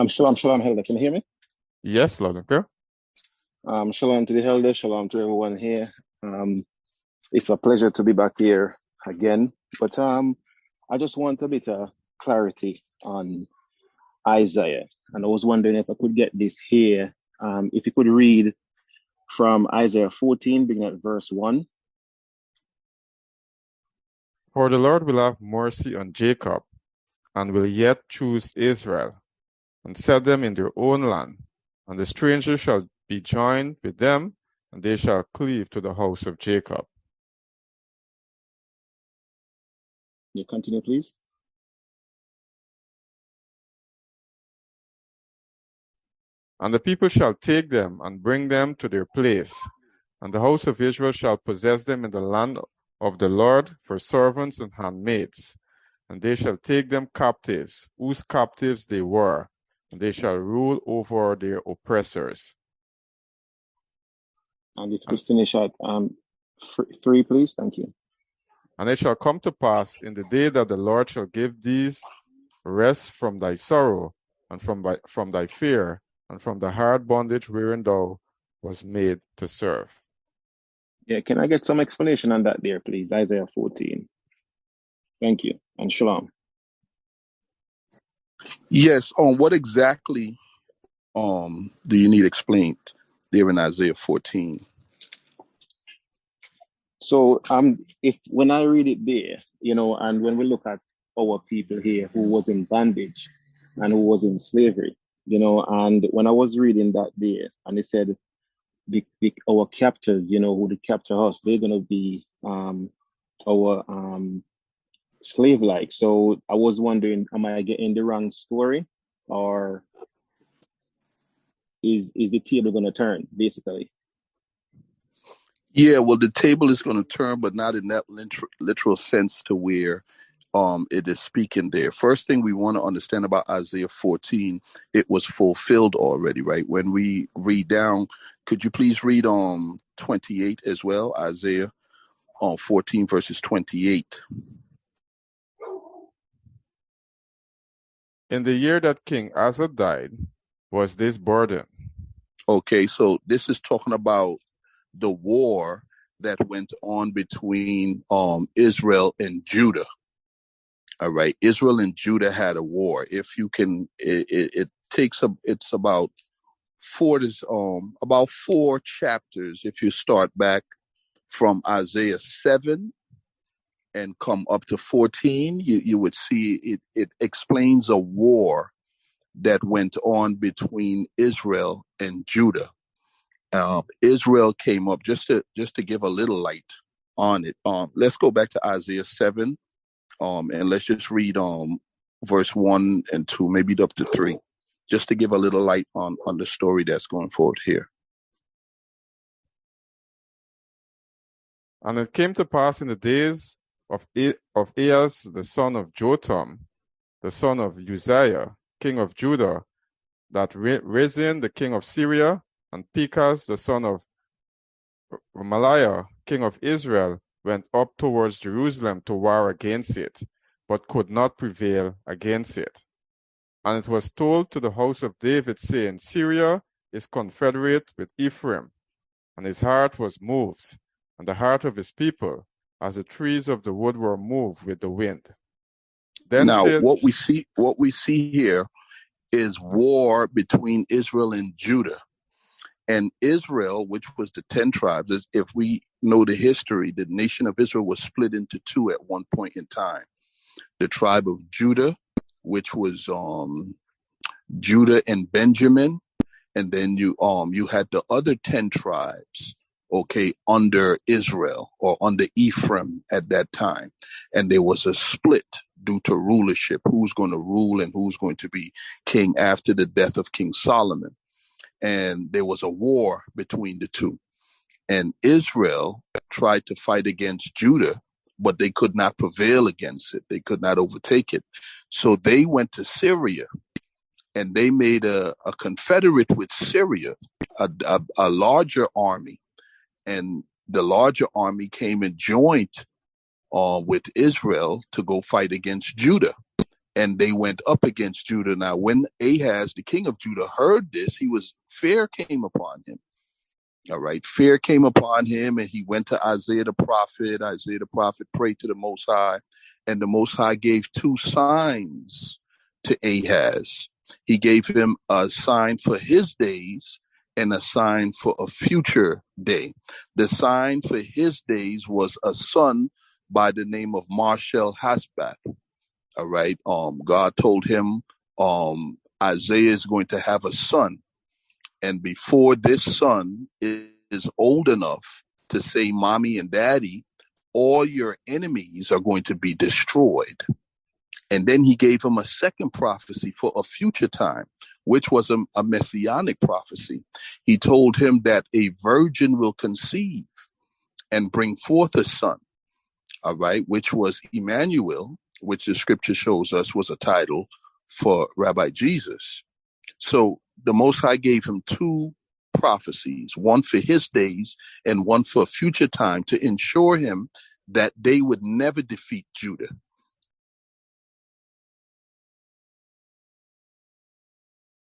Shalom, Helder. Can you hear me? Yes, loud and clear. Shalom to the Helder. Shalom to everyone here. Um, it's a pleasure to be back here again. But I just want a bit of clarity on Isaiah, and I was wondering if I could get this here. If you could read from Isaiah 14, beginning at verse 1. For the Lord will have mercy on Jacob, and will yet choose Israel, and set them in their own land. And the stranger shall be joined with them, and they shall cleave to the house of Jacob. You continue, please. And the people shall take them and bring them to their place, and the house of Israel shall possess them in the land of the Lord for servants and handmaids. And they shall take them captives, whose captives they were, and they shall rule over their oppressors. And if you could finish at 3, please. Thank you. And it shall come to pass in the day that the Lord shall give thee rest from thy sorrow, and from thy fear, and from the hard bondage wherein thou was made to serve. Yeah, can I get some explanation on that there, please? Isaiah 14. Thank you. And shalom. Yes, what exactly do you need explained there in Isaiah 14? So if when I read it there, and when we look at our people here who was in bondage and who was in slavery, and when I was reading that there, and it said our captors, who they capture us, they're gonna be our slave like. So I was wondering, am I getting the wrong story, or is the table gonna turn basically? Yeah, well, the table is going to turn, but not in that literal sense to where it is speaking there. First thing we want to understand about Isaiah 14, it was fulfilled already, right? When we read down, could you please read 28 as well, Isaiah 14 verses 28. In the year that King Asa died, was this burden. Okay, so this is talking about the war that went on between Israel and Judah. All right, Israel and Judah had a war. If you can, it takes it's about four chapters. If you start back from Isaiah 7 and come up to 14, you would see it explains a war that went on between Israel and Judah. Israel came up just to give a little light on it. Let's go back to Isaiah 7, and let's just read verse 1 and 2, maybe up to 3, just to give a little light on the story that's going forward here. And it came to pass in the days of Ahaz, the son of Jotham, the son of Uzziah, king of Judah, that Rezin, the king of Syria, and Pekah, the son of Remaliah, king of Israel, went up towards Jerusalem to war against it, but could not prevail against it. And it was told to the house of David, saying, Syria is confederate with Ephraim, and his heart was moved, and the heart of his people, as the trees of the wood were moved with the wind. Then now, what we see here is war between Israel and Judah. And Israel, which was the 10 tribes, if we know the history, the nation of Israel was split into two at one point in time. The tribe of Judah, which was Judah and Benjamin, and then you had the other 10 tribes, under Israel or under Ephraim at that time. And there was a split due to rulership, who's going to rule and who's going to be king after the death of King Solomon. And there was a war between the two. And Israel tried to fight against Judah, but they could not prevail against it. They could not overtake it. So they went to Syria, and they made a confederate with Syria, a larger army. And the larger army came and joined with Israel to go fight against Judah. and they went up against Judah. Now, when Ahaz, the king of Judah, heard this, fear came upon him. All right. Fear came upon him, and he went to Isaiah the prophet. Isaiah the prophet prayed to the Most High, and the Most High gave two signs to Ahaz. He gave him a sign for his days and a sign for a future day. The sign for his days was a son by the name of Marshal-Hasbath. All right. God told him Isaiah is going to have a son. And before this son is old enough to say mommy and daddy, all your enemies are going to be destroyed. And then he gave him a second prophecy for a future time, which was a messianic prophecy. He told him that a virgin will conceive and bring forth a son, all right, which was Emmanuel, which the scripture shows us was a title for Rabbi Jesus. So the Most High gave him two prophecies, one for his days and one for a future time, to ensure him that they would never defeat Judah.